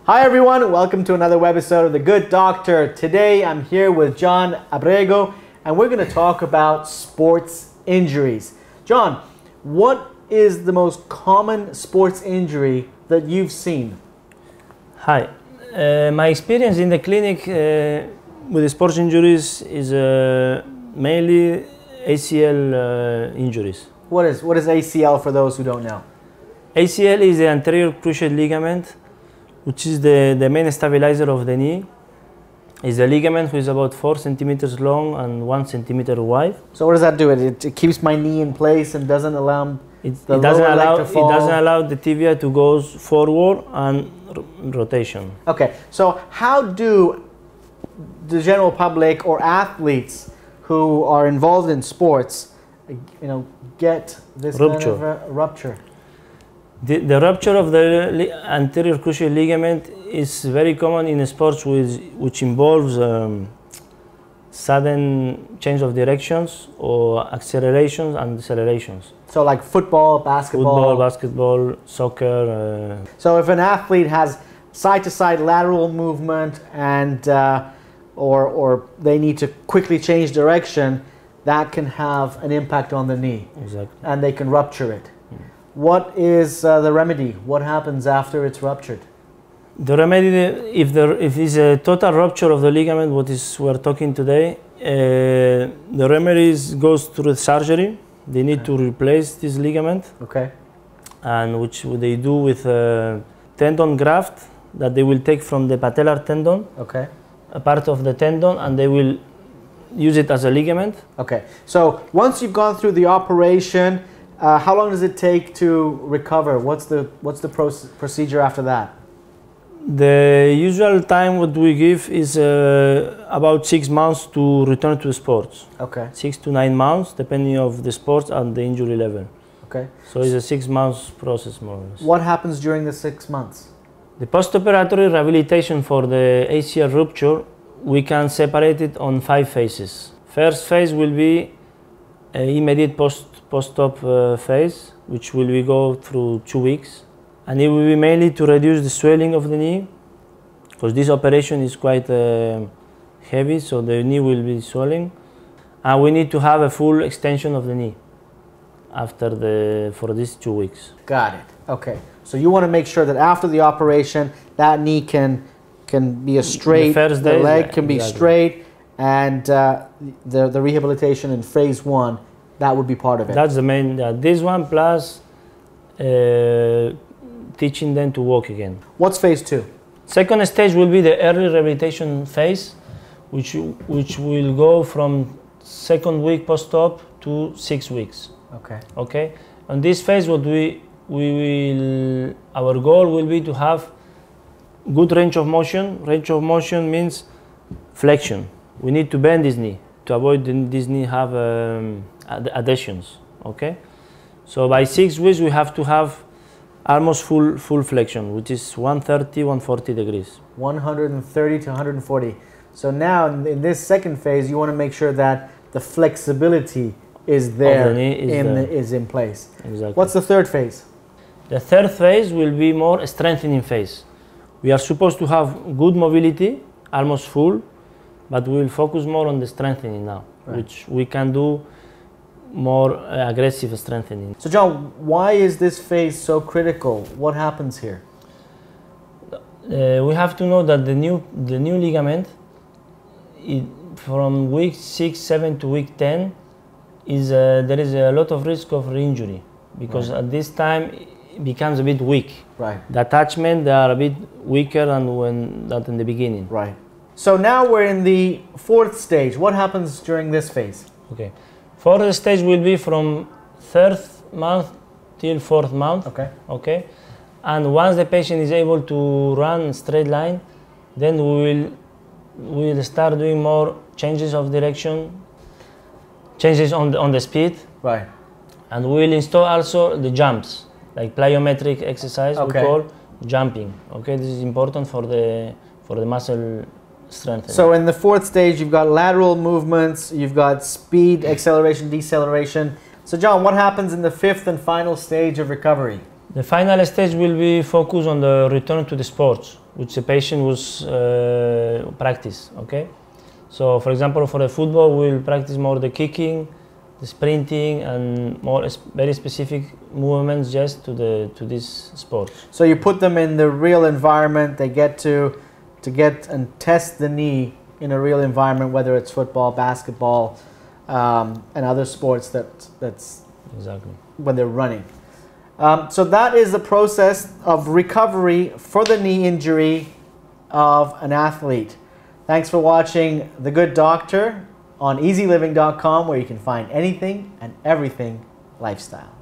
Hi everyone, welcome to another episode of The Good Doctor. Today I'm here with John Abrego and we're going to talk about sports injuries. John, what is the most common sports injury that you've seen? Hi, my experience in the clinic with the sports injuries is mainly ACL injuries. What is ACL for those who don't know? ACL is the anterior cruciate ligament, which is the main stabilizer of the knee. It's a ligament which is about 4 centimeters long and 1 centimeter wide. So what does that do? It keeps my knee in place and doesn't allow It doesn't allow the tibia to go forward and rotation. Okay, so how do the general public or athletes who are involved in sports, get this kind of a rupture? The rupture of the anterior cruciate ligament is very common in sports which involves sudden change of directions or accelerations and decelerations. So like football, basketball, soccer. So if an athlete has side-to-side lateral movement and or they need to quickly change direction, that can have an impact on the knee. Exactly. And they can rupture it. What is the remedy? What happens after it's ruptured? The remedy, if it's a total rupture of the ligament, we're talking today, the remedy goes through surgery. They need to replace this ligament. Okay. And which they do with a tendon graft that they will take from the patellar tendon. Okay. A part of the tendon, and they will use it as a ligament. Okay. So once you've gone through the operation, how long does it take to recover? What's the procedure after that? The usual time what we give is about 6 months to return to sports. Okay. 6 to 9 months, depending on the sports and the injury level. Okay. So it's a 6 months process more or less. What happens during the 6 months? The post-operatory rehabilitation for the ACL rupture, we can separate it on 5 phases. First phase will be an immediate post-op phase, which will go through 2 weeks. And it will be mainly to reduce the swelling of the knee, because this operation is quite heavy, so the knee will be swelling. And we need to have a full extension of the knee for these 2 weeks. Got it. Okay. So you want to make sure that after the operation, that knee can be a straight, the leg can be straight, and the rehabilitation in phase 1, that would be part of it. That's the main, this one plus teaching them to walk again. What's phase 2? Second stage will be the early rehabilitation phase, which will go from 2nd week post-op to 6 weeks. Okay. Okay. On this phase, our goal will be to have good range of motion. Range of motion means flexion. We need to bend this knee to avoid this knee have adhesions. Okay. So by 6 weeks, we have to have almost full flexion, which is 130, 140 degrees. 130 to 140. So now in this second phase, you want to make sure that the flexibility is there, is in place. Exactly. What's the third phase? The third phase will be more strengthening phase. We are supposed to have good mobility, almost full, but we will focus more on the strengthening now, which we can do more aggressive strengthening. So John, why is this phase so critical? What happens here? We have to know that the new ligament, from week 6, 7 to week 10, there is a lot of risk of re-injury, because at this time it becomes a bit weak. Right. The attachment, they are a bit weaker than in the beginning. Right. So now we're in the 4th stage. What happens during this phase? Okay. 4th stage will be from 3rd month till 4th month. Okay. Okay. And once the patient is able to run straight line, then we will start doing more changes of direction, changes on the speed. Right. And we will install also the jumps, like plyometric exercise. We call jumping. Okay. This is important for the muscle strengthening. So in the 4th stage, you've got lateral movements, you've got speed, acceleration, deceleration. So John, what happens in the 5th and final stage of recovery? The final stage will be focused on the return to the sports. which the patient was practice. Okay, so for example, for the football, we'll practice more the kicking, the sprinting, and more very specific movements just to this sport. So you put them in the real environment. They get to get and test the knee in a real environment, whether it's football, basketball, and other sports that's Exactly. when they're running. So that is the process of recovery for the knee injury of an athlete. Thanks for watching The Good Doctor on eZeLiving.com, where you can find anything and everything lifestyle.